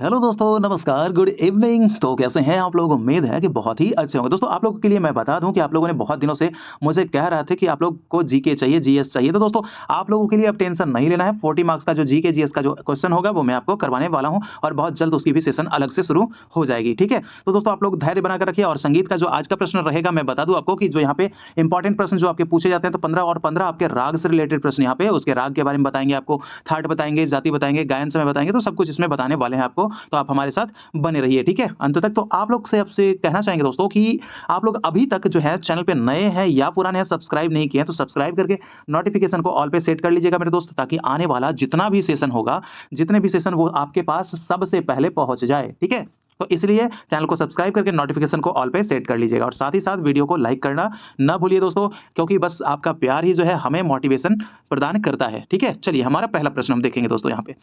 Hello दोस्तों, नमस्कार, good evening. तो कैसे हैं आप लोग? उम्मीद है कि बहुत ही अच्छे होंगे। दोस्तों, आप लोगों के लिए मैं बता दूं कि आप लोगों ने बहुत दिनों से मुझे कह रहा थे कि आप लोग को जीके चाहिए, जीएस चाहिए। तो दोस्तों, आप लोगों के लिए अब टेंशन नहीं लेना है। 40 मार्क्स का जो जीके जीएस का जो क्वेश्चन होगा वो मैं आपको करवाने वाला हूं और बहुत जल्द उसकी भी सेशन अलग से शुरू हो जाएगी। ठीक है? तो दोस्तों, आप लोग धैर्य बनाकर रखिए। और संगीत का जो आज का प्रश्न रहेगा, मैं बता दूं आपको कि जो यहाँ पे इंपॉर्टेंट प्रश्न जो आपके पूछे जाते हैं, तो 15 और 15 आपके राग से रिलेटेड प्रश्न यहाँ पे, उसके राग के बारे में बताएंगे आपको, थाट बताएंगे, जाति बताएंगे, गायन समय बताएंगे, तो सब कुछ इसमें बताने वाले हैं आपको। तो आप हमारे साथ बने रहिए, ठीक है, अंत तक। तो आप लोग से आपसे कहना चाहेंगे दोस्तों कि आप लोग अभी तक जो है चैनल पे नए हैं या पुराने हैं, सब्सक्राइब नहीं किए हैं, तो सब्सक्राइब करके नोटिफिकेशन को ऑल पे सेट कर लीजिएगा मेरे दोस्त, ताकि आने वाला जितना भी सेशन होगा, जितने भी सेशन, वो आपके पास सबसे पहले पहुंच जाए। ठीक है? तो इसलिए चैनल को सब्सक्राइब करके नोटिफिकेशन को ऑल पे सेट कर लीजिएगा और साथ ही साथ वीडियो को लाइक करना ना भूलिए दोस्तों, क्योंकि बस आपका प्यार ही जो है हमें मोटिवेशन प्रदान करता है। ठीक है? चलिए, हमारा पहला प्रश्न हम देखेंगे दोस्तों। यहाँ पे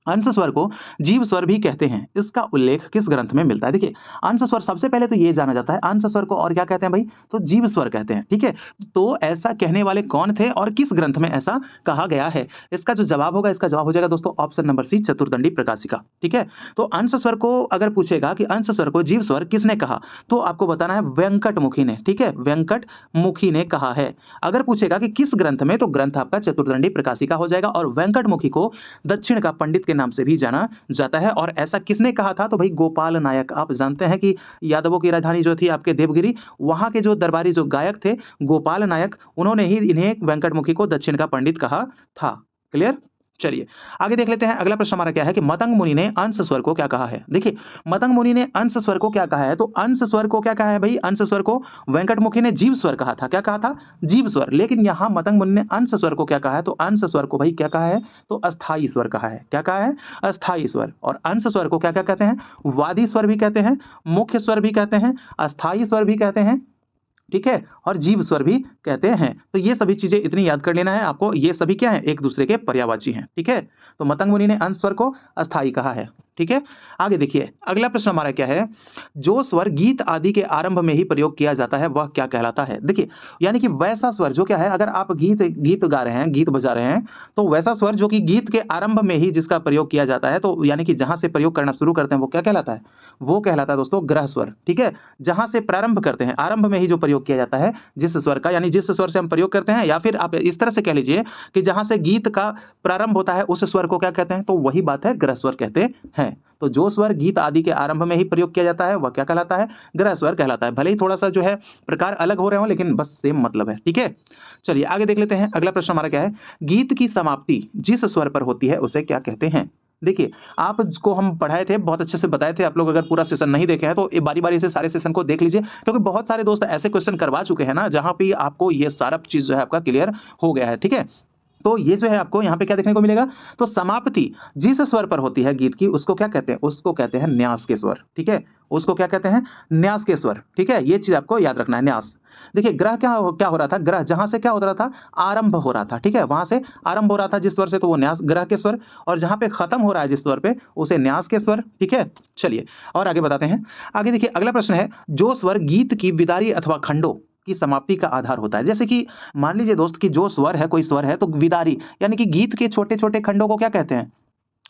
अंश स्वर को जीव स्वर भी कहते हैं, इसका उल्लेख किस ग्रंथ में मिलता है? देखिए, अंश स्वर सबसे पहले तो ये जाना जाता है, अंश स्वर को और क्या कहते हैं भाई? तो जीव स्वर कहते हैं। ठीक है? तो ऐसा कहने वाले कौन थे और किस ग्रंथ में ऐसा कहा गया है? इसका जो जवाब होगा, इसका जवाब हो जाएगा दोस्तों ऑप्शन नंबर सी, चतुर्दंडी प्रकाशिका। ठीक है? तो अंश स्वर को अगर पूछेगा कि अंश स्वर को जीव स्वर किसने कहा, तो आपको बताना है वेंकटमुखी ने। ठीक है? वेंकटमुखी ने कहा है। अगर पूछेगा कि किस ग्रंथ में, तो ग्रंथ आपका चतुर्दंडी प्रकाशिका हो जाएगा। और वेंकटमुखी को दक्षिण का पंडित के नाम से भी जाना जाता है। और ऐसा किसने कहा था? तो भाई गोपाल नायक। आप जानते हैं कि यादवों की राजधानी जो थी आपके देवगिरी, वहां के जो दरबारी जो गायक थे गोपाल नायक, उन्होंने ही इन्हें वेंकटमुखी को दक्षिण का पंडित कहा था। क्लियर? चलिए, आगे देख लेते हैं। अगला प्रश्न हमारा क्या है कि मतंग मुनि ने अंश स्वर को क्या कहा है? देखिए, मतंग मुनि ने अंश स्वर को क्या कहा है? तो अंश स्वर को क्या कहा है भाई? अंश स्वर को वेंकटमुखी ने जीव स्वर कहा था। क्या कहा था? जीव स्वर। लेकिन यहां मतंग मुनि ने अंश स्वर को क्या कहा है? तो अंश स्वर को भाई क्या कहा है? तो अस्थाई स्वर कहा है। क्या कहा है? अस्थाई स्वर। और अंश स्वर को क्या क्या कहते हैं? वादी स्वर भी कहते हैं, मुख्य स्वर भी कहते हैं, अस्थाई स्वर भी कहते हैं, ठीक है, और जीव स्वर भी कहते हैं। तो ये सभी चीजें इतनी याद कर लेना है आपको, ये सभी क्या है? एक दूसरे के पर्यायवाची हैं। ठीक है? तो मतंग मुनि ने अंश स्वर को अस्थाई कहा है। ठीक है? आगे देखिए, अगला प्रश्न हमारा क्या है? जो स्वर गीत आदि के आरंभ में ही प्रयोग किया जाता है वह क्या कहलाता है? देखिए, यानी कि वैसा स्वर जो क्या है, अगर आप गीत गीत गा रहे हैं, गीत बजा रहे हैं, तो वैसा स्वर जो कि गीत के आरंभ में ही जिसका प्रयोग किया जाता है, तो यानी कि जहां से प्रयोग करना शुरू करते हैं, वो क्या कहलाता है? वो कहलाता है दोस्तों ग्रह स्वर। ठीक है? जहां से प्रारंभ करते हैं, आरंभ में ही जो प्रयोग किया जाता है जिस स्वर का, यानी जिस स्वर से हम प्रयोग करते हैं, या फिर आप इस तरह से कह लीजिए कि जहां से गीत का प्रारंभ होता है उस स्वर को क्या कहते हैं? तो वही बात है, ग्रह स्वर कहते हैं। तो जो स्वर गीत आदि के आरंभ में ही प्रयोग किया जाता है वह क्या कहलाता है? ग्रह स्वर कहलाता है। भले ही थोड़ा सा जो है प्रकार अलग हो रहे हो, लेकिन बस सेम मतलब है। ठीक है? चलिए, आगे देख लेते हैं। अगला प्रश्न हमारा क्या है? गीत की समाप्ति जिस स्वर पर होती है उसे क्या कहते हैं? देखिए, आपको हम पढ़ाए थे, बहुत अच्छे से बताए थे। आप लोग अगर पूरा सेशन नहीं देखे हैं तो बारी बारी से सारे सेशन को देख लीजिए, क्योंकि बहुत सारे दोस्त ऐसे क्वेश्चन करवा चुके हैं ना, जहां पे आपको ये सारा चीज जो है आपका क्लियर हो गया है। ठीक है? तो ये जो है आपको यहाँ पे क्या देखने को मिलेगा? तो समाप्ति जिस स्वर पर होती है गीत की, उसको क्या कहते हैं? उसको कहते हैं न्यास के स्वर। ठीक है? उसको क्या कहते हैं? न्यास के स्वर। ठीक है? ये चीज आपको याद रखना है, न्यास। देखिए, ग्रह क्या हो रहा था? ग्रह जहां से क्या हो रहा था? आरंभ हो रहा था। ठीक है? वहां से आरंभ हो रहा था जिस स्वर से, तो वो न्यास, ग्रह के स्वर। और जहां पे खत्म हो रहा है जिस स्वर पे, उसे न्यास के स्वर। ठीक है? चलिए, और आगे बताते हैं। आगे देखिए, अगला प्रश्न है, जो स्वर गीत की विदारी अथवा खंडों की समाप्ति का आधार होता है। जैसे कि मान लीजिए दोस्त कि जो स्वर है, कोई स्वर है, तो विदारी यानी कि गीत के छोटे छोटे खंडों को क्या कहते हैं?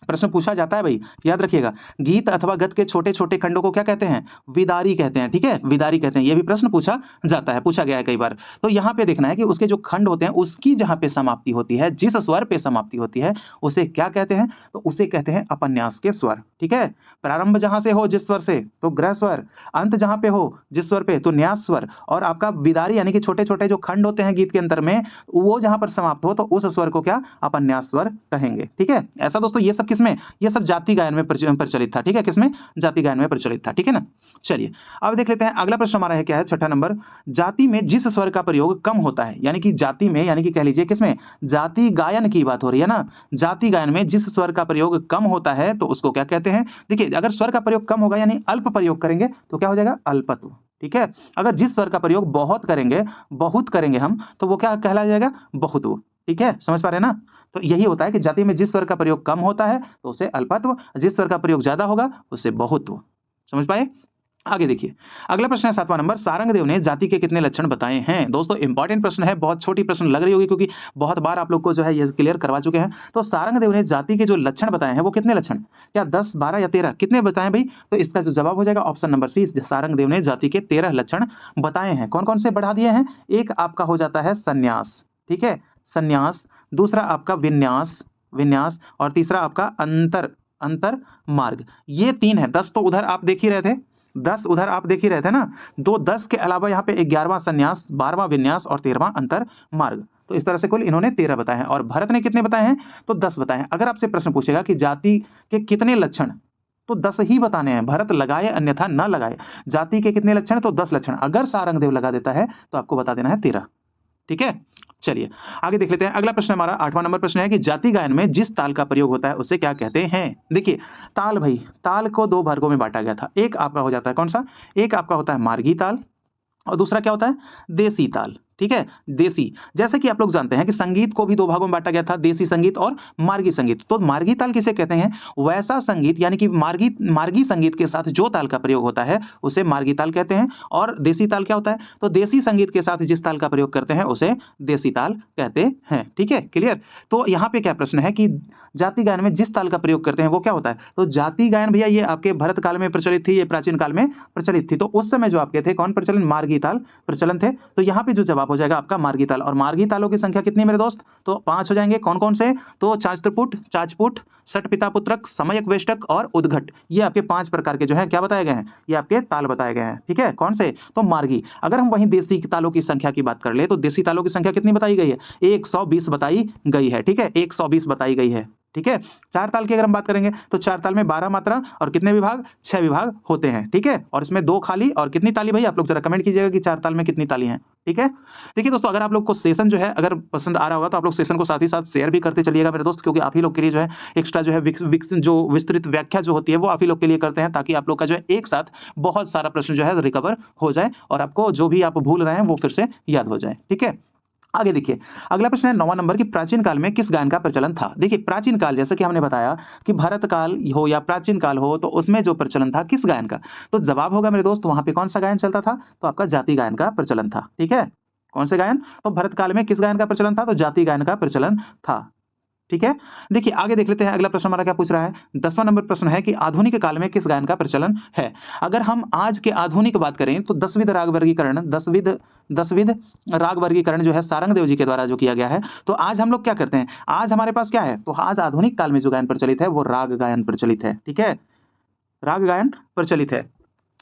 प्रश्न पूछा जाता है भाई, याद रखिएगा। गीत अथवा गत के छोटे छोटे खंडों को क्या कहते हैं? विदारी कहते हैं। ठीक है? विदारी कहते हैं। ये भी प्रश्न पूछा जाता है, पूछा गया है कई बार। तो यहाँ पे देखना है कि उसके जो खंड होते हैं, उसकी जहां पे समाप्ति होती है, जिस स्वर पे समाप्ति होती है, उसे क्या कहते हैं? तो उसे कहते हैं अपन्यास के स्वर। ठीक है? प्रारंभ जहां से हो जिस स्वर से, तो ग्रह स्वर। अंत जहां पे हो जिस स्वर पे, तो न्यास स्वर। और आपका विदारी यानी कि छोटे छोटे जो खंड होते हैं गीत के अंतर में, वो जहां पर समाप्त हो, तो उस स्वर को क्या? अपन्यास स्वर कहेंगे। ठीक है? ऐसा दोस्तों, ये सब किसमें? ये सब जाति गायन में प्रचलित था। ठीक है? किसमें? जाति गायन में प्रचलित था। ठीक है ना? चलिए, अब देख लेते हैं। अगला प्रश्न हमारा है क्या है? छठा नंबर, जाति में जिस स्वर का प्रयोग कम होता है, यानी कि जाति में, यानी कि कह लीजिए किसमें? जाति गायन की बात हो रही है ना। जाति गायन में जिस स्वर का प्रयोग कम होता है, तो उसको क्या कहते हैं? देखिए, अगर स्वर का प्रयोग कम होगा, यानी अल्प प्रयोग करेंगे, तो क्या हो जाएगा? अल्पत्व। ठीक है? अगर जिस स्वर का प्रयोग बहुत करेंगे, बहुत करेंगे हम, तो वो क्या कहला जाएगा? बहुत्व। ठीक है? समझ पा रहे हैं ना? तो यही होता है कि जाति में जिस स्वर का प्रयोग कम होता है तो उसे अल्पत्व, जिस स्वर का प्रयोग ज्यादा होगा उसे बहुत्व। समझ पाए? आगे देखिए, अगला प्रश्न है 7वां नंबर, सारंगदेव ने जाति के कितने लक्षण बताए हैं? दोस्तों इंपॉर्टेंट प्रश्न है, बहुत छोटी प्रश्न लग रही होगी क्योंकि बहुत बार आप लोग को जो है ये क्लियर करवा चुके हैं। तो सारंगदेव ने जाति के जो लक्षण बताए हैं वो कितने लक्षण? क्या 10, 12 या 13 कितने बताएं भाई? तो इसका जो जवाब हो जाएगा ऑप्शन नंबर सी, सारंगदेव ने जाति के 13 लक्षण बताए हैं। कौन-कौन से बढ़ा दिए हैं? एक आपका हो जाता है संन्यास, ठीक है? संन्यास, दूसरा आपका विन्यास, विन्यास और तीसरा आपका अंतर मार्ग। ये 3 है। 10 तो उधर आप देख ही रहे थे, 10 उधर आप देख ही रहे थे ना, तो 10 के अलावा यहाँ पे 11वां संन्यास, 12वां विन्यास और 13वां अंतर मार्ग। तो इस तरह से कुल इन्होंने 13 बताए हैं और भरत ने कितने बताए हैं? तो 10 बताए हैं। अगर आपसे प्रश्न पूछेगा कि जाति के कितने लक्षण, तो 10 ही बताने हैं, भरत लगाए अन्यथा न लगाए। जाति के कितने लक्षण? तो 10 लक्षण। अगर सारंगदेव लगा देता है तो आपको बता देना है 13। ठीक है, चलिए आगे देख लेते हैं। अगला प्रश्न हमारा 8वां नंबर प्रश्न है कि जाति गायन में जिस ताल का प्रयोग होता है उसे क्या कहते हैं? देखिए ताल, भाई ताल को 2 वर्गों में बांटा गया था। एक आपका हो जाता है कौन सा? एक आपका होता है मार्गी ताल और दूसरा क्या होता है? देसी ताल। ठीक है, देसी। जैसे कि आप लोग जानते हैं कि संगीत को भी 2 भागों में बांटा गया था, देसी संगीत और मार्गी संगीत। तो मार्गी ताल किसे कहते हैं? वैसा संगीत यानी कि मार्गी संगीत के साथ जो ताल का प्रयोग होता है उसे मार्गी ताल कहते हैं। और देसी ताल क्या होता है? तो देसी संगीत के साथ जिस ताल का प्रयोग करते हैं उसे देसी ताल कहते हैं। ठीक है, क्लियर? तो यहाँ पे क्या प्रश्न है कि जाति गायन में जिस ताल का प्रयोग करते हैं वो क्या होता है? तो जाति गायन भैया ये आपके भरत काल में प्रचलित थी, ये प्राचीन काल में प्रचलित थी। तो उस समय जो आपके थे कौन प्रचलन? मार्गी ताल प्रचलन थे। तो यहाँ पे जो जवाब हो जाएगा आपका मार्गी ताल। और मार्गी तालों की संख्या कितनी है मेरे दोस्त? तो 5 हो जाएंगे। कौन कौन से? तो चास्त्रपुट, चाचपुट, षटपिता पुत्रक, समयक वेष्टक और उद्घट। ये आपके 5 प्रकार के जो है क्या बताए गए हैं? ये आपके ताल बताए गए हैं। ठीक है, कौन से? तो मार्गी। अगर हम वहीं देसी तालों की संख्या की बात कर ले तो देसी तालों की संख्या कितनी बताई गई है? 120 बताई गई है। ठीक है, 120 बताई गई है। ठीक है, 4 ताल की अगर हम बात करेंगे तो 4 ताल में 12 मात्रा और कितने विभाग? 6 विभाग होते हैं। ठीक है, और इसमें 2 खाली और कितनी ताली भाई? आप लोग जरा कमेंट कीजिएगा कि 4 ताल में कितनी ताली हैं। ठीक है, देखिए दोस्तों, अगर आप लोग को सेशन जो है अगर पसंद आ रहा होगा तो आप लोग सेशन को साथ ही साथ शेयर भी करते चलिएगा मेरे दोस्त, क्योंकि आप ही लोग के लिए जो है एक्स्ट्रा जो है जो विस्तृत व्याख्या जो होती है वो आप ही लोग के लिए करते हैं, ताकि आप लोग का जो है एक साथ बहुत सारा प्रश्न जो है रिकवर हो जाए और आपको जो भी आप भूल रहे हैं वो फिर से याद हो जाए। ठीक है, आगे देखिए, अगला प्रश्न है 9वां नंबर की प्राचीन काल में किस गायन का प्रचलन था? देखिए प्राचीन काल, जैसे कि हमने बताया कि भरत काल हो या प्राचीन काल हो, तो उसमें जो प्रचलन था किस गायन का? तो जवाब होगा मेरे दोस्त वहां पे कौन सा गायन चलता था? तो आपका जाति गायन का प्रचलन था। ठीक है, कौन से गायन? तो भरत काल में किस गायन का प्रचलन था? तो जाति गायन का प्रचलन था। ठीक है, देखिए आगे देख लेते हैं। अगला प्रश्न हमारा क्या पूछ रहा है? 10वां नंबर प्रश्न है कि आधुनिक काल में किस गायन का प्रचलन है? अगर हम आज के आधुनिक बात करें तो 10विध राग वर्गीकरण, 10विध राग वर्गीकरण जो है सारंगदेव जी के द्वारा जो किया गया है। तो आज हम लोग क्या करते हैं? आज हमारे पास क्या है? तो आज आधुनिक काल में जो गायन प्रचलित है वो राग गायन प्रचलित है। ठीक है, राग गायन प्रचलित है।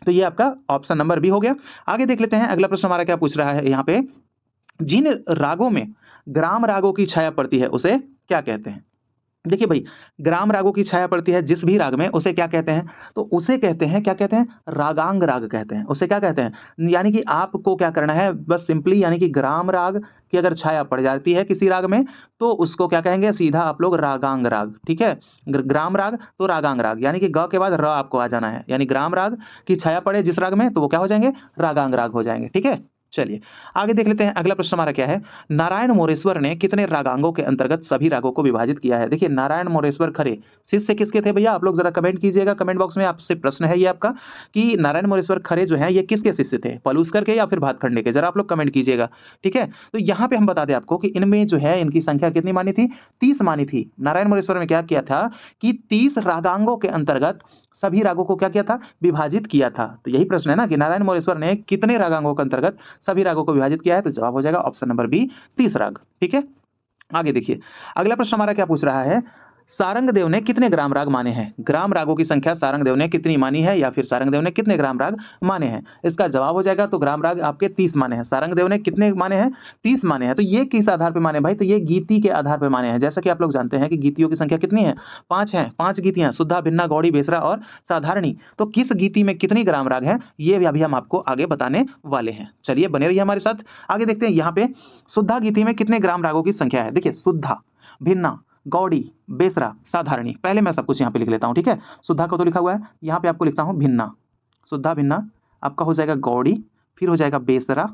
तो ये आपका ऑप्शन नंबर बी हो गया। आगे देख लेते हैं। अगला प्रश्न हमारा क्या पूछ रहा है यहाँ पे? जिन रागों में ग्राम रागों की छाया पड़ती है उसे क्या कहते हैं? देखिए भाई, ग्राम रागों की छाया पड़ती है जिस भी राग में, उसे क्या कहते हैं? तो उसे कहते हैं, क्या कहते हैं? रागांग राग कहते हैं। उसे क्या कहते हैं? यानी कि आपको क्या करना है बस सिंपली, यानी कि ग्राम राग की अगर छाया पड़ जाती है किसी राग में तो उसको क्या कहेंगे? सीधा आप लोग रागांग राग। ठीक है, ग्राम राग तो रागांग राग, यानी कि ग के बाद र आपको आ जाना है, यानी ग्राम राग की छाया पड़े जिस राग में तो वो क्या हो जाएंगे? रागांग राग हो जाएंगे। ठीक है, चलिए आगे देख लेते हैं। अगला प्रश्न हमारा क्या है? नारायण मोरेश्वर ने कितने रागांगों के अंतर्गत सभी रागों को विभाजित किया है? देखिए नारायण मोरेश्वर खरे शिष्य किसके थे भैया? आप लोग जरा कमेंट कीजिएगा, कमेंट बॉक्स में आपसे प्रश्न है ये आपका कि नारायण मोरेश्वर खरे जो है ये किसके शिष्य थे? पलूस्कर के या फिर भातखंडे के? जरा आप लोग कमेंट कीजिएगा। ठीक है, तो यहाँ पे हम बता दें आपको कि इनमें जो है इनकी संख्या कितनी मानी थी? 30 मानी थी। नारायण मोरेश्वर में क्या किया था कि 30 रागांगों के अंतर्गत सभी रागों को क्या किया था? विभाजित किया था। तो यही प्रश्न है ना कि नारायण मोरेश्वर ने कितने रागांगों के अंतर्गत सभी रागों को विभाजित किया है? तो जवाब हो जाएगा ऑप्शन नंबर बी, 30 राग। ठीक है, आगे देखिए। अगला प्रश्न हमारा क्या पूछ रहा है? सारंगदेव ने कितने ग्राम राग माने हैं? ग्राम रागों की संख्या सारंगदेव ने कितनी मानी है या फिर सारंगदेव ने कितने ग्राम राग माने हैं? इसका जवाब हो जाएगा तो ग्राम राग आपके 30 माने हैं। सारंगदेव ने कितने माने हैं? 30 माने हैं। तो ये किस आधार पर माने भाई? तो ये गीति के आधार पर माने हैं। जैसा कि आप लोग जानते हैं कि गीतियों की संख्या कितनी है? 5 है। 5 गीतियां, शुद्धा, भिन्ना, गौड़ी, बेसरा और साधारणी। तो किस गीति में कितनी ग्राम राग है ये अभी हम आपको आगे बताने वाले हैं। चलिए बने रहिए हमारे साथ। आगे देखते हैं यहाँ पे शुद्धा गीति में कितने ग्राम रागों की संख्या है? देखिए शुद्धा, भिन्ना, गौड़ी, बेसरा, साधारणी। पहले मैं सब कुछ यहाँ पे लिख लेता हूँ। ठीक है, शुद्धा को तो लिखा हुआ है, यहाँ पे आपको लिखता हूँ भिन्ना। शुद्धा भिन्ना आपका हो जाएगा गौड़ी, फिर हो जाएगा बेसरा।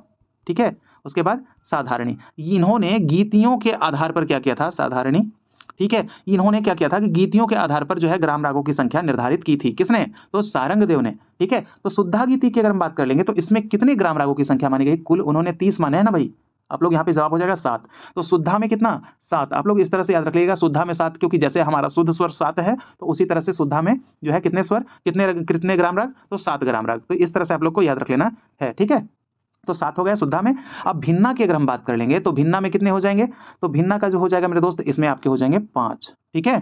ठीक है, उसके बाद साधारणी। इन्होंने गीतियों के आधार पर क्या किया था? साधारणी। ठीक है, इन्होंने क्या किया था कि गीतियों के आधार पर जो है ग्राम रागों की संख्या निर्धारित की थी। किसने? तो सारंगदेव ने। ठीक है, तो शुद्धा गीति की अगर हम बात कर लेंगे तो इसमें कितने ग्राम रागों की संख्या मानी गई? कुल उन्होंने 30 माने हैं ना भाई। आप लोग यहाँ पे जवाब हो जाएगा 7। तो शुद्धा में कितना? 7। आप लोग इस तरह से याद रख लीजिएगा, शुद्धा में 7, क्योंकि जैसे हमारा शुद्ध स्वर 7 है तो उसी तरह से शुद्धा में जो है कितने स्वर, कितने ग्राम राग? तो 7 ग्राम राग। तो इस तरह से आप लोग को याद रख लेना है। ठीक है, तो 7 हो गया शुद्धा में। अब भिन्ना की अगर हम बात कर लेंगे तो भिन्ना में कितने हो जाएंगे? तो भिन्ना का जो हो जाएगा मेरे दोस्त, इसमें आपके हो जाएंगे 5। ठीक है,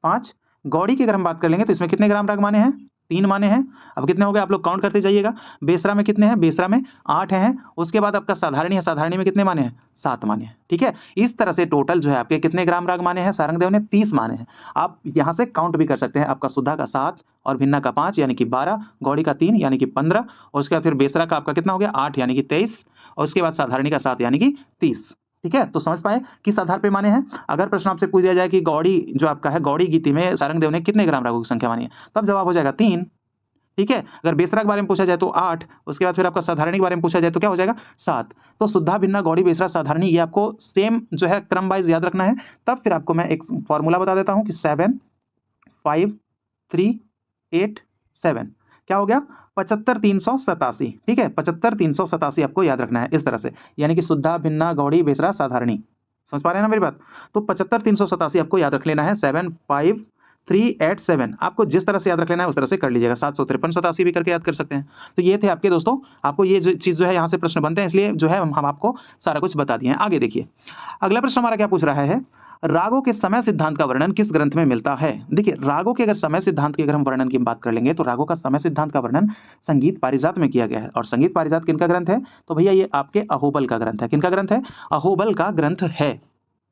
5। गौड़ी की अगर हम बात कर लेंगे तो इसमें कितने ग्राम राग माने हैं? 3 माने हैं। अब कितने हो गए? आप लोग काउंट करते जाइएगा। बेसरा में कितने हैं? बेसरा में 8 हैं। उसके बाद आपका साधारणी है, साधारणी में कितने माने हैं? 7 माने हैं। ठीक है, इस तरह से टोटल जो है आपके कितने ग्राम राग माने हैं? सारंगदेव ने 30 माने हैं। आप यहाँ से काउंट भी कर सकते हैं। आपका शुद्धा का 7 और भिन्ना का 5 यानी कि 12, गौड़ी का 3 यानी कि 15, और उसके बाद फिर बेसरा का आपका कितना हो गया? 8 यानी कि 23, और उसके बाद साधारणी का 7 यानी कि 30। ठीक है, तो समझ पाए किस आधार पे माने हैं। अगर प्रश्न आपसे पूछ दिया जाए कि गौड़ी जो आपका है, गौड़ी गीति में सारंगदेव ने कितने ग्राम रागों की संख्या मानी है, तब जवाब हो जाएगा 3। ठीक है, अगर बेसरा के बारे में पूछा जाए तो 8, उसके बाद फिर आपका साधारणी के बारे में पूछा जाए तो क्या हो जाएगा? 7। तो शुद्धा, भिन्ना, गौड़ी, बेसरा, साधारणी, ये आपको सेम जो है क्रम वाइज याद रखना है। तब फिर आपको मैं एक फॉर्मूला बता देता हूं कि 7 5 3 8 7 क्या हो गया? 75 387। ठीक है, 75 387 आपको याद रखना है इस तरह से, यानी कि शुद्धा, भिन्ना, गौड़ी, बेसरा, साधारणी। समझ पा रहे हैं ना मेरी बात? तो 75 387 आपको याद रख लेना है। 7 5 3 8 7 आपको जिस तरह से याद रख लेना है उस तरह से कर लीजिएगा। 753 87 भी करके याद कर सकते हैं। तो ये थे आपके दोस्तों, आपको ये जो चीज़ जो है यहाँ से प्रश्न बनते हैं, इसलिए जो है हम आपको सारा कुछ बता दिए हैं। आगे देखिए, अगला प्रश्न हमारा क्या पूछ रहा है? रागों के समय सिद्धांत का वर्णन किस ग्रंथ में मिलता है? देखिए, रागों के अगर समय सिद्धांत की अगर हम वर्णन की बात कर लेंगे तो रागों का समय सिद्धांत का वर्णन संगीत पारिजात में किया गया है। और संगीत पारिजात किनका ग्रंथ है? तो भैया ये आपके अहोबल का ग्रंथ है। किनका ग्रंथ है? अहोबल का ग्रंथ है।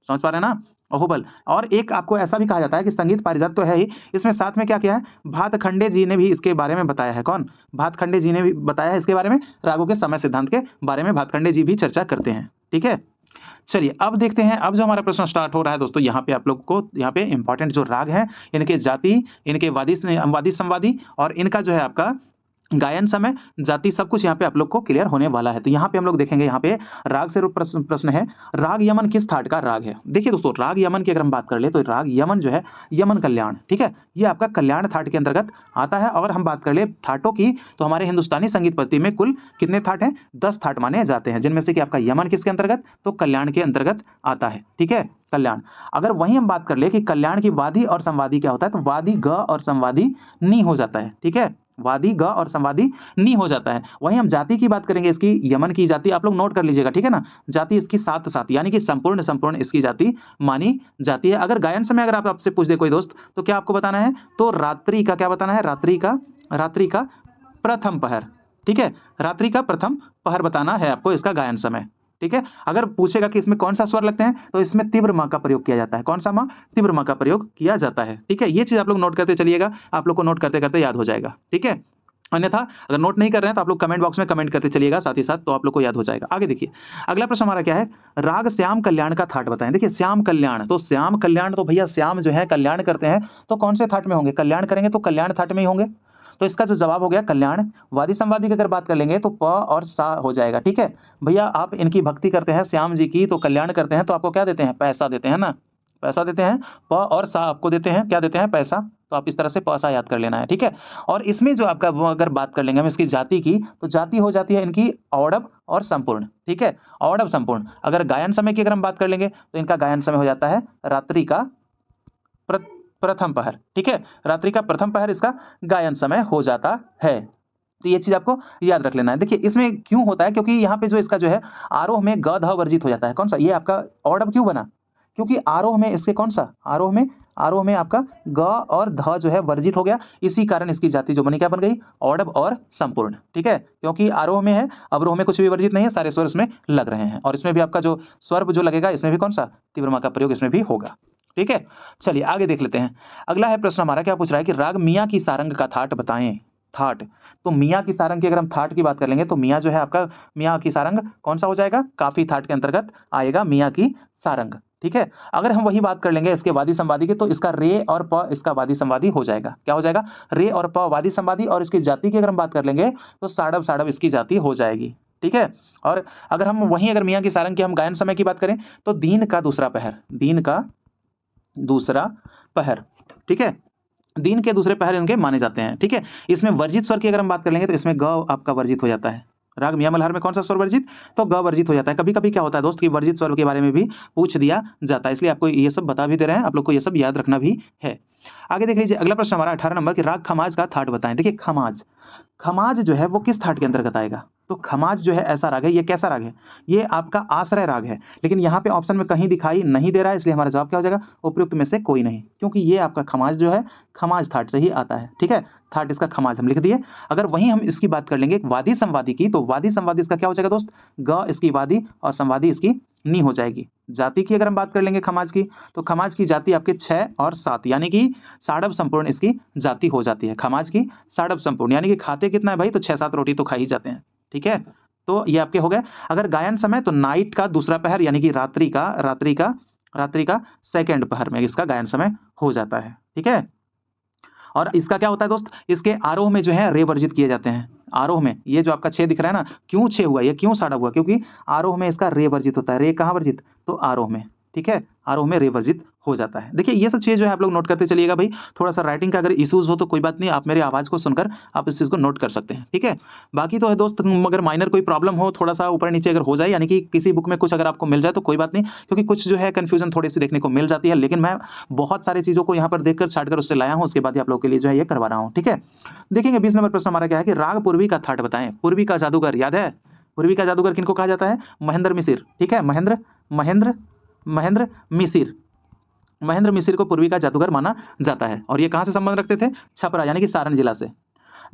समझ पा रहे हैं ना? अहोबल। और एक आपको ऐसा भी कहा जाता है कि संगीत पारिजात तो है ही, इसमें साथ में क्या किया है? भातखंडे जी ने भी इसके बारे में बताया है। कौन? भातखंडे जी ने भी बताया है इसके बारे में। रागों के समय सिद्धांत के बारे में भातखंडे जी भी चर्चा करते हैं। ठीक है, चलिए अब देखते हैं। अब जो हमारा प्रश्न स्टार्ट हो रहा है दोस्तों, यहाँ पे आप लोग को यहाँ पे इंपॉर्टेंट जो राग हैं, इनके जाति, इनके वादी संवादी, और इनका जो है आपका गायन समय, जाति, सब कुछ यहाँ पे आप लोग को क्लियर होने वाला है। तो यहाँ पे हम लोग देखेंगे, यहाँ पे राग से रूप प्रश्न है, राग यमन किस ठाट का राग है? देखिए दोस्तों, राग यमन की अगर हम बात कर ले तो राग यमन जो है, यमन कल्याण, ठीक है, ये आपका कल्याण ठाट के अंतर्गत आता है। अगर हम बात कर ले ठाटों की तो हमारे हिंदुस्तानी संगीत पद्धति में कुल कितने ठाट हैं? 10 ठाट माने जाते हैं, जिनमें से कि आपका यमन किसके अंतर्गत? तो कल्याण के अंतर्गत आता है। ठीक है, कल्याण। अगर वहीं हम बात कर ले कि कल्याण की वादी और संवादी क्या होता है, तो वादी ग और संवादी नी हो जाता है। ठीक है, वादी ग और संवादी नी हो जाता है। वहीं हम जाति की बात करेंगे, इसकी यमन की जाति आप लोग नोट कर लीजिएगा। ठीक है ना, जाति इसकी 7 यानी कि संपूर्ण इसकी जाति मानी जाती है। अगर गायन समय अगर आपसे पूछ दे कोई दोस्त तो क्या आपको बताना है? तो रात्रि का क्या बताना है? रात्रि का प्रथम पहर। ठीक है, रात्रि का प्रथम पहर बताना है आपको इसका गायन समय। ठीक है, अगर पूछेगा कि इसमें कौन सा स्वर लगते हैं तो इसमें तीव्र माँ का प्रयोग किया जाता है। कौन सा माँ? तीव्र माँ का प्रयोग किया जाता है। ठीक है, ये चीज आप लोग नोट करते चलिएगा, आप लोग को नोट करते करते याद हो जाएगा। ठीक है, अन्यथा अगर नोट नहीं कर रहे हैं तो आप लोग कमेंट बॉक्स में कमेंट करते चलिएगा साथ ही साथ, तो आप लोग को याद हो जाएगा। आगे देखिए, अगला प्रश्न हमारा क्या है? राग श्याम कल्याण का थाट बताएं। देखिए, श्याम कल्याण, तो श्याम कल्याण तो भैया श्याम जो है कल्याण करते हैं, तो कौन से थाट में होंगे? कल्याण करेंगे तो कल्याण थाट में ही होंगे। तो इसका जो जवाब हो गया कल्याण। वादी संवादी की अगर बात कर लेंगे तो प और सा हो जाएगा। ठीक है भैया, आप इनकी भक्ति करते हैं श्याम जी की, तो कल्याण करते हैं तो आपको क्या देते हैं? पैसा देते हैं ना, पैसा देते हैं। प और सा आपको देते हैं, क्या देते हैं? पैसा। तो आप इस तरह से पैसा याद कर लेना है। ठीक है, और इसमें जो आपका अगर बात कर लेंगे हम इसकी जाति की, तो जाति हो जाती है इनकी औडव और संपूर्ण। ठीक है, औडव संपूर्ण। अगर गायन समय की अगर हम बात कर लेंगे तो इनका गायन समय हो जाता है रात्रि का प्रथम पहर। ठीक है, रात्रि का प्रथम पहर इसका गायन समय हो जाता है। तो ये चीज आपको याद रख लेना है। देखिए, इसमें क्यों होता है? क्योंकि यहाँ पे जो इसका जो है आरोह में ग ध वर्जित हो जाता है। कौन सा? ये आपका औडव क्यों बना? क्योंकि आरोह में इसके कौन सा? आरोह में आपका ग और ध जो है वर्जित हो गया, इसी कारण इसकी जाति जो बनी क्या बन गई? औडव और संपूर्ण। ठीक है, क्योंकि आरोह में है, अवरोह में कुछ भी वर्जित नहीं है, सारे स्वर इसमें लग रहे हैं। और इसमें भी आपका जो स्वर जो लगेगा इसमें भी कौन सा? तीव्रमा का प्रयोग इसमें भी होगा। ठीक है, चलिए आगे देख लेते हैं। अगला है प्रश्न हमारा, क्या पूछ रहा है कि राग मियाँ की सारंग का थाट बताएं। थाट, तो मियाँ की सारंग की अगर हम थाट की बात कर लेंगे तो मियाँ जो है आपका मियाँ की सारंग कौन सा हो जाएगा? काफी थाट के अंतर्गत आएगा मियाँ की सारंग। ठीक है, अगर हम वही बात कर लेंगे इसके वादी संवादी की, तो इसका रे और प इसका वादी संवादी हो जाएगा। क्या हो जाएगा? रे और प वादी संवादी। और इसकी जाति की अगर हम बात कर लेंगे तो साड़व इसकी जाति हो जाएगी। ठीक है, और अगर हम वहीं अगर मियाँ की सारंग की हम गायन समय की बात करें तो दीन का दूसरा पहर, दीन का दूसरा पहर, ठीक है। दिन के दूसरे पहर इनके माने जाते हैं, ठीक है। इसमें वर्जित स्वर की अगर हम बात कर लेंगे तो इसमें ग आपका वर्जित हो जाता है। राग मियां मल्हार में कौन सा स्वर वर्जित? तो ग वर्जित हो जाता है। कभी कभी क्या होता है दोस्त कि वर्जित स्वर के बारे में भी पूछ दिया जाता है, इसलिए आपको ये सब बता भी दे रहे हैं, आप लोग को ये सब याद रखना भी है। आगे देख लीजिए, अगला प्रश्न हमारा 18 नंबर कि राग खमाज का थाट बताएं। देखिए खमाज, खमाज जो है वो किस थाट के अंतर्गत आएगा? तो खमाज जो है ऐसा राग है, ये कैसा राग है? ये आपका आश्रय राग है, लेकिन यहाँ पे ऑप्शन में कहीं दिखाई नहीं दे रहा है, इसलिए हमारा जवाब क्या हो जाएगा? उपयुक्त में से कोई नहीं, क्योंकि ये आपका खमाज जो है खमाज थाट से ही आता है, ठीक है। थाट इसका खमाज हम लिख दिए। अगर वहीं हम इसकी बात कर लेंगे वादी संवादी की, तो वादी संवादी इसका क्या हो जाएगा दोस्त? ग इसकी वादी और संवादी इसकी नी हो जाएगी। जाति की अगर हम बात कर लेंगे खमाज की, तो खमाज की जाति आपके 6 और 7 यानी कि साड़व संपूर्ण इसकी जाति हो जाती है। खमाज की साड़व संपूर्ण यानी कि खाते कितना है भाई? तो 6-7 रोटी तो खा ही जाते हैं, ठीक है। तो ये आपके हो गए। अगर गायन समय, तो नाइट का दूसरा पहर यानी कि रात्रि का सेकंड पहर में इसका गायन समय हो जाता है, ठीक है। और इसका क्या होता है दोस्त? इसके आरोह में जो है रे वर्जित किए जाते हैं। आरोह में ये जो आपका 6 दिख रहा है ना, क्यों 6 हुआ? ये क्यों साड़ा हुआ? क्योंकि आरोह में इसका रे वर्जित होता है। रे कहाँ वर्जित? तो आरोह में, ठीक है। आरोह में रे वर्जित हो जाता है। देखिए ये सब चीज़ जो है आप लोग नोट करते चलिएगा भाई। थोड़ा सा राइटिंग का अगर इश्यूज हो तो कोई बात नहीं, आप मेरी आवाज़ को सुनकर आप इस चीज़ को नोट कर सकते हैं, ठीक है। बाकी तो है दोस्त, अगर माइनर कोई प्रॉब्लम हो, थोड़ा सा ऊपर नीचे अगर हो जाए, यानी कि किसी बुक में कुछ अगर आपको मिल जाए तो कोई बात नहीं, क्योंकि कुछ जो है कन्फ्यूजन थोड़ी सी देखने को मिल जाती है, लेकिन मैं बहुत सारी चीज़ों को यहाँ पर देखकर छाट कर उससे लाया हूँ, उसके बाद ही आप लोगों के लिए जो है ये करवा रहा हूँ, ठीक है। देखेंगे 20 नंबर प्रश्न हमारा क्या है कि राग पूर्वी का थाट बताएं। पूर्वी का जादूगर याद है? पूर्वी का जादूगर किनको कहा जाता है? महेंद्र मिसिर, ठीक है। महेंद्र मिसिर, महेंद्र मिसिर को पूर्वी का जादूगर माना जाता है। और ये कहाँ से संबंध रखते थे? छपरा यानी कि सारण जिला से।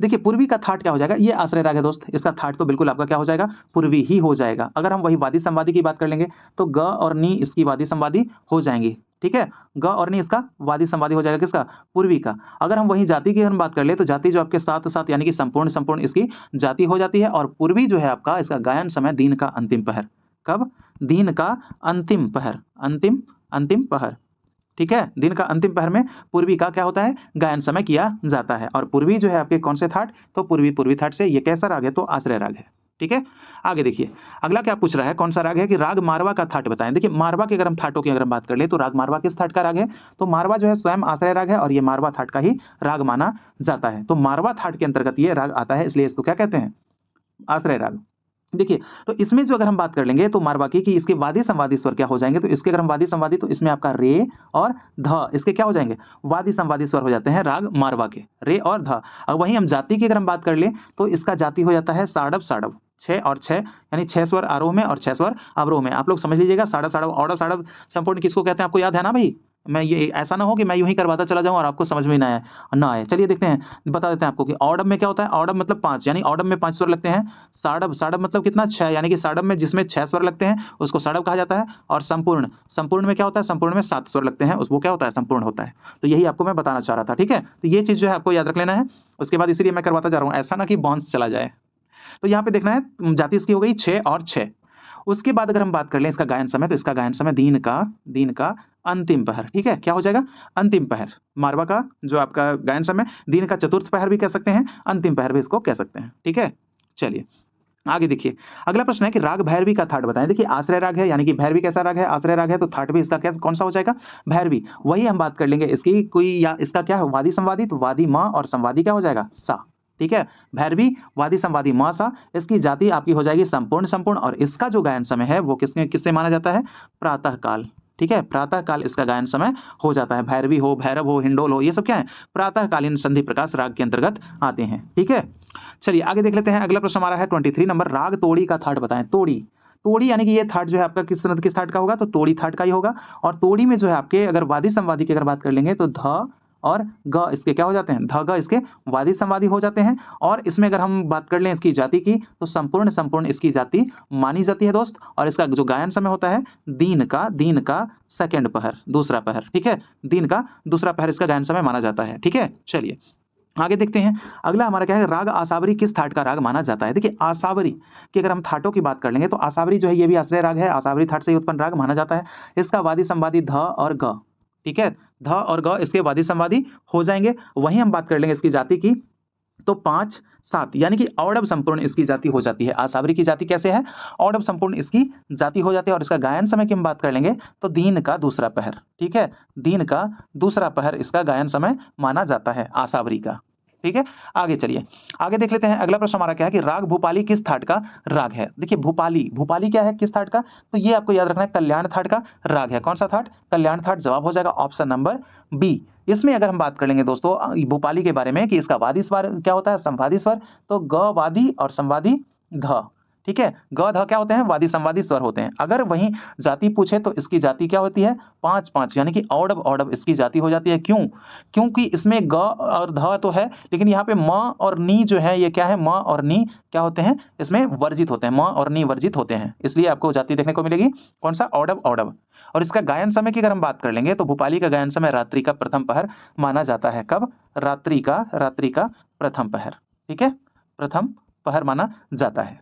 देखिए पूर्वी का थाट क्या हो जाएगा? ये आश्रय राग है दोस्त, इसका थाट तो बिल्कुल आपका क्या हो जाएगा? पूर्वी ही हो जाएगा। अगर हम वही वादी संवादी की बात कर लेंगे तो ग और नी इसकी वादी संवादी हो जाएंगी, ठीक है। ग और नी इसका वादी संवादी हो जाएगा, किसका? पूर्वी का। अगर हम वही जाति की हम बात कर ले तो जाति जो आपके साथ साथ यानी कि संपूर्ण इसकी जाति हो जाती है। और पूर्वी जो है आपका इसका गायन समय दिन का अंतिम पहर। कब? दिन का अंतिम पहर, अंतिम पहर, ठीक है। दिन का अंतिम पहर में पूर्वी का क्या होता है? गायन समय किया जाता है। और पूर्वी जो है आपके कौन से थाट? तो पूर्वी थाट से। ये कैसा राग है? तो आश्रय राग है, ठीक है। आगे देखिए अगला क्या पूछ रहा है, कौन सा राग है कि राग मारवा का थाट बताएं। देखिए मारवा के अगर हम थाटों की अगर हम बात कर ले तो राग मारवा किस थाट का राग है? तो मारवा जो है स्वयं आश्रय राग है और ये मारवा थाट का ही राग माना जाता है। तो मारवा थाट के अंतर्गत ये राग आता है, इसलिए इसको क्या कहते हैं? आश्रय राग। देखिए तो इसमें जो अगर हम बात कर लेंगे तो मारवा की कि इसके वादी संवादी स्वर क्या हो जाएंगे, तो इसके अगर हम वादी संवादी तो इसमें आपका रे और ध इसके क्या हो जाएंगे? वादी संवादी स्वर हो जाते हैं राग मारवा के, रे और ध। अब वहीं हम जाति की अगर हम बात कर लें तो इसका जाति हो जाता है साड़व, 6 और 6 यानी 6 स्वर आरोह में और 6 स्वर अवरोह में। आप लोग समझ लीजिएगा साड़व ऑर्डव साड़व संपूर्ण किसको कहते हैं? आपको याद है ना भाई? मैं ये ऐसा ना हो कि मैं यूं ही करवाता चला जाऊं और आपको समझ में ना आए। चलिए देखते हैं, बता देते हैं आपको कि ऑर्डव में क्या होता है। ऑर्डव मतलब 5, यानी ऑर्डव में 5 स्वर लगते हैं। साड़व मतलब कितना? 6, यानी कि साड़व में जिसमें 6 स्वर लगते हैं उसको साड़व कहा जाता है। और संपूर्ण में क्या होता है? संपूर्ण में 7 स्वर लगते हैं, उसको क्या होता है? संपूर्ण होता है। तो यही आपको मैं बताना चाह रहा था, ठीक है। तो ये चीज़ जो है आपको याद रख लेना है। उसके बाद इसीलिए मैं करवाता जा रहा हूँ, ऐसा ना कि बाउंस चला जाए। तो यहाँ पे देखना है जाति इसकी हो गई 6 और 6। उसके बाद अगर हम बात कर लें इसका गायन समय, तो इसका गायन समय दिन का अंतिम पहर, ठीक है। क्या हो जाएगा? अंतिम पहर। मारवा का जो आपका गायन समय दिन का चतुर्थ पहर भी कह सकते हैं, अंतिम पहर भी इसको कह सकते हैं, ठीक है। चलिए आगे देखिए, अगला प्रश्न है कि राग भैरवी का थाट बताएं। देखिए आश्रय राग है, यानी कि भैरवी कैसा राग है? आश्रय राग है, तो थाट भी इसका क्या कौन सा हो जाएगा? भैरवी। वही हम बात कर लेंगे इसकी कोई, या इसका क्या है? वादी संवादी, तो वादी माँ और संवादी क्या हो जाएगा? सा, ठीक है। भैरवी वादी संवादी माँ सा, इसकी जाति आपकी हो जाएगी संपूर्ण। और इसका जो गायन समय है वो किससे माना जाता है? प्रातः काल, ठीक है। प्रातः काल इसका गायन समय हो जाता है। भैरवी हो, भैरव हो, हिंडोल हो, ये सब क्या है? प्रातःकालीन संधि प्रकाश राग के अंतर्गत आते हैं, ठीक है। चलिए आगे देख लेते हैं। अगला प्रश्न हमारा है 23 नंबर, राग तोड़ी का थाट बताएं। तोड़ी यानी कि ये थाट जो है आपका किस थाट का होगा? तो तोड़ी थाट का ही होगा। और तोड़ी में जो है आपके अगर वादी संवादी की अगर बात कर लेंगे तो ध और ग इसके क्या हो जाते हैं? ध ग इसके वादी संवादी हो जाते हैं। और इसमें अगर हम बात कर लें इसकी जाति की, तो संपूर्ण इसकी जाति मानी जाती है दोस्त। और इसका जो गायन समय होता है दिन का सेकंड पहर, दूसरा पहर, ठीक है। दिन का दूसरा पहर इसका गायन समय माना जाता है, ठीक है। चलिए आगे देखते हैं। अगला हमारा क्या है? राग आसावरी किस थाट का राग माना जाता है? देखिए आसावरी की अगर हम थाटों की बात कर लेंगे तो आसावरी जो है ये भी आश्रय राग है, आसावरी थाट से ही उत्पन्न राग माना जाता है। इसका वादी संवादी ध और ग, ठीक है। ध और ग इसके वादी संवादी हो जाएंगे। वहीं हम बात कर लेंगे इसकी जाति की, तो 5 7 यानी कि औडव संपूर्ण इसकी जाति हो जाती है। आसावरी की जाति कैसे है? औडव संपूर्ण इसकी जाति हो जाती है। और इसका गायन समय की हम बात कर लेंगे तो दिन का दूसरा पहर, ठीक है, दिन का दूसरा पहर इसका गायन समय माना जाता है आसावरी का, ठीक है। आगे चलिए, आगे देख लेते हैं। अगला प्रश्न हमारा क्या है कि राग भूपाली किस थाट का राग है? देखिए भूपाली, भूपाली क्या है, किस थाट का? तो ये आपको याद रखना है, कल्याण थाट का राग है। कौन सा थाट? Kalyan that. जवाब हो जाएगा ऑप्शन नंबर बी। इसमें अगर हम बात कर लेंगे दोस्तों भूपाली के बारे में कि इसका वादी स्वर क्या होता है, संवादी स्वर, तो ग वादी और संवादी ध, ठीक है। ग ध क्या होते हैं? वादी संवादी स्वर होते हैं। अगर वहीं जाति पूछे तो इसकी जाति क्या होती है? 5 5 यानी कि औडव औडव इसकी जाति हो जाती है। क्यों? क्योंकि इसमें ग और ध तो है, लेकिन यहाँ पे म और नी जो है ये क्या है? म और नी क्या होते हैं? इसमें वर्जित होते हैं, म और नी वर्जित होते हैं, इसलिए आपको जाति देखने को मिलेगी कौन सा? औडव औडव। और इसका गायन समय की अगर हम बात कर लेंगे तो भूपाली का गायन समय रात्रि का प्रथम पहर माना जाता है। कब? रात्रि का प्रथम पहर, ठीक है, प्रथम पहर माना जाता है।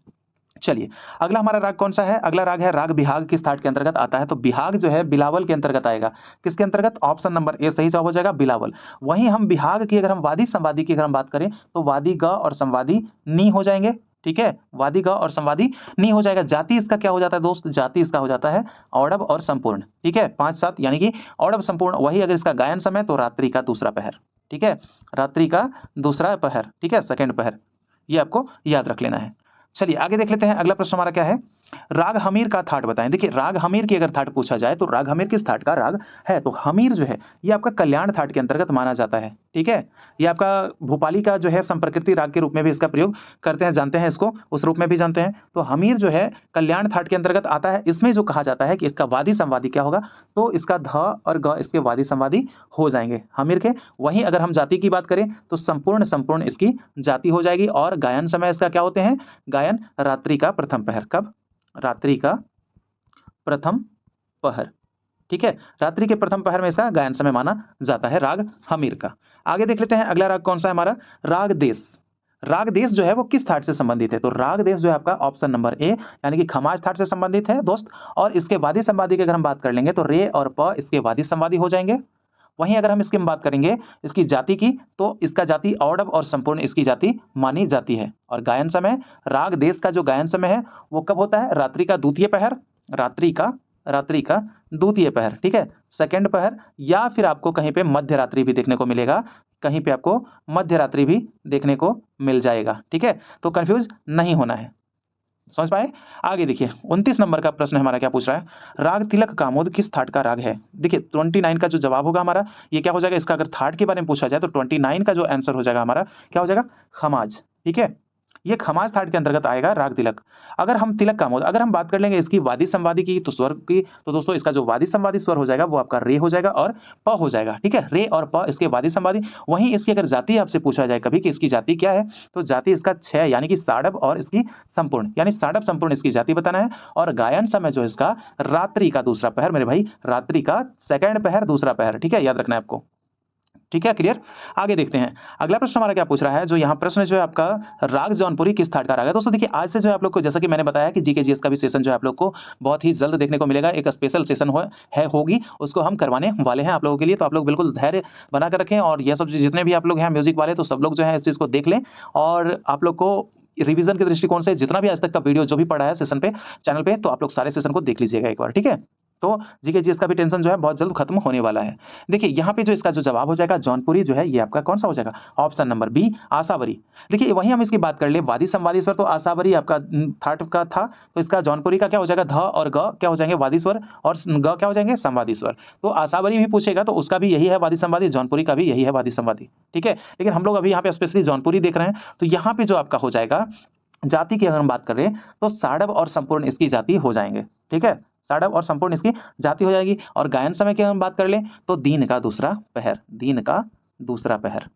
चलिए अगला हमारा राग कौन सा है? अगला राग है राग बिहाग किस थाट के अंतर्गत आता है? तो बिहाग जो है बिलावल के अंतर्गत आएगा। किसके अंतर्गत? ऑप्शन नंबर ए सही जवाब हो जाएगा, बिलावल। वहीं हम बिहाग की अगर हम वादी संवादी की अगर हम बात करें तो वादी ग और संवादी नी हो जाएंगे, ठीक है, वादी ग और संवादी नी हो जाएगा। जाति इसका क्या हो जाता है दोस्त? जाति इसका हो जाता है औडव और संपूर्ण, ठीक है, 5 7 यानी कि औडव संपूर्ण। वही अगर इसका गायन समय तो रात्रि का दूसरा पहर, ठीक है, रात्रि का दूसरा पहर, ठीक है, सेकंड पहर, ये आपको याद रख लेना है। चलिए आगे देख लेते हैं। अगला प्रश्न हमारा क्या है? राग हमीर का थाट बताएं। देखिए राग हमीर की अगर थाट पूछा जाए तो राग हमीर किस थाट का राग है? तो हमीर जो है ये आपका कल्याण थाट के अंतर्गत माना जाता है, ठीक है। ये आपका भोपाली का जो है संप्रकृति राग के रूप में भी इसका प्रयोग करते हैं, जानते हैं इसको, उस रूप में भी जानते हैं। तो हमीर जो है कल्याण थाट के अंतर्गत आता है। इसमें जो कहा जाता है कि इसका वादी संवादी क्या होगा? तो इसका ध और ग इसके वादी संवादी हो जाएंगे हमीर के। वहीं अगर हम जाति की बात करें तो संपूर्ण संपूर्ण इसकी जाति हो जाएगी। और गायन समय इसका क्या होते हैं? गायन रात्रि का प्रथम पहर। कब? रात्रि का प्रथम पहर, ठीक है, रात्रि के प्रथम पहर में इसका गायन समय माना जाता है राग हमीर का। आगे देख लेते हैं अगला राग कौन सा है हमारा? राग देश। राग देश जो है वो किस थाट से संबंधित है? तो राग देश जो है आपका ऑप्शन नंबर ए यानी कि खमाज थाट से संबंधित है दोस्त। और इसके वादी संवादी की अगर हम बात कर लेंगे तो रे और प इसके वादी संवादी हो जाएंगे। वहीं अगर हम इसकी बात करेंगे इसकी जाति की तो इसका जाति औडव और संपूर्ण इसकी जाति मानी जाती है। और गायन समय राग देश का जो गायन समय है वो कब होता है? रात्रि का द्वितीय पहर, रात्रि का द्वितीय पहर, ठीक है, सेकंड पहर, या फिर आपको कहीं पे मध्य रात्रि भी देखने को मिलेगा, कहीं पे आपको मध्य रात्रि भी देखने को मिल जाएगा, ठीक है। तो कंफ्यूज नहीं होना है, समझ पाए? आगे देखिए 29 नंबर का प्रश्न हमारा क्या पूछ रहा है? राग तिलक कामोद किस थाट का राग है? देखिए 29 का जो जवाब होगा हमारा ये क्या हो जाएगा? इसका अगर थाट के बारे में पूछा जाए तो 29 का जो आंसर हो जाएगा हमारा क्या हो जाएगा? खमाज, ठीक है, ये खमाज थाट के अंतर्गत आएगा राग तिलक। अगर हम तिलक कामोद अगर हम बात कर लेंगे इसकी वादी संवादी की तो स्वर की, तो दोस्तों इसका जो वादी संवादी स्वर हो जाएगा वो आपका रे हो जाएगा और प हो जाएगा, ठीक है, रे और प इसके वादी संवादी। वहीं इसकी अगर जाति आपसे पूछा जाए कभी कि इसकी जाति क्या है, तो जाति इसका 6 यानी कि साडव और इसकी संपूर्ण यानी साडव संपूर्ण इसकी जाति बताना है। और गायन समय जो इसका रात्रि का दूसरा पहर मेरे भाई, रात्रि का सेकंड पहर दूसरा पहर, ठीक है, याद रखना है आपको, ठीक है, क्लियर। आगे देखते हैं अगला प्रश्न हमारा क्या पूछ रहा है। जो यहाँ प्रश्न जो है आपका राग जौनपुरी किस थाट का राग है? दोस्तों देखिए आज से जो है आप लोग को जैसा कि मैंने बताया कि जीके जीएस का भी सेशन जो है आप लोग को बहुत ही जल्द देखने को मिलेगा। एक स्पेशल सेशन होगी, उसको हम करवाने वाले हैं आप लोगों के लिए। तो आप लोग बिल्कुल धैर्य बनाकर रखें और यह सब जितने भी आप लोग हैं म्यूजिक वाले तो सब लोग जो है इस चीज़ को देख लें। और आप लोग को रिवीजन के दृष्टिकोण से जितना भी आज तक का वीडियो जो भी पड़ा है सेशन पे चैनल पे, तो आप लोग सारे सेशन को देख लीजिएगा एक बार, ठीक है। तो जीके जीएस का भी टेंशन जो है बहुत जल्द खत्म होने वाला है। देखिए यहाँ पे जो इसका जो जवाब हो जाएगा जौनपुरी जो है ये आपका कौन सा हो जाएगा? Option number B Asavari. देखिए वहीं हम इसकी बात कर ले वादी संवादी स्वर, तो आसावरी आपका थाट का था, तो इसका जौनपुरी का क्या हो जाएगा? ध और ग क्या हो जाएंगे? वादी स्वर, और ग क्या हो जाएंगे? संवादी स्वर। तो आसावरी भी पूछेगा तो उसका भी यही है वादी संवादी, जौनपुरी का भी यही है वादी संवादी, ठीक है। लेकिन हम लोग अभी यहाँ पे स्पेशली जौनपुरी देख रहे हैं। तो यहाँ पे जो आपका हो जाएगा जाति की अगर हम बात कर रहे हैं तो साडव और संपूर्ण इसकी जाति हो जाएंगे, ठीक है, साडव और संपूर्ण इसकी जाति हो जाएगी। और गायन समय की हम बात कर लें तो दिन का दूसरा पहर, दिन का दूसरा पहर,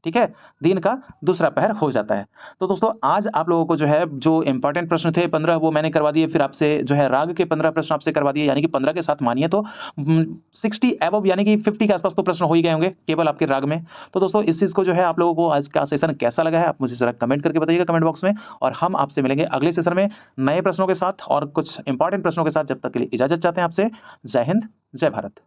ठीक है, दिन का दूसरा पहर हो जाता है। तो दोस्तों आज आप लोगों को जो है जो इंपॉर्टेंट प्रश्न थे 15 वो मैंने करवा दिए, फिर आपसे जो है राग के 15 प्रश्न आपसे करवा दिए, यानी कि 15 के साथ मानिए तो 60 एबव यानी कि 50 के आसपास तो प्रश्न हो ही गए होंगे केवल आपके राग में। तो दोस्तों इस चीज़ को जो है आप लोगों को आज का सेशन कैसा लगा है आप मुझे जरा कमेंट करके बताइएगा कमेंट बॉक्स में। और हम आपसे मिलेंगे अगले सेशन में नए प्रश्नों के साथ और कुछ इंपॉर्टेंट प्रश्नों के साथ। जब तक के लिए इजाजत चाहते हैं आपसे। जय हिंद, जय भारत।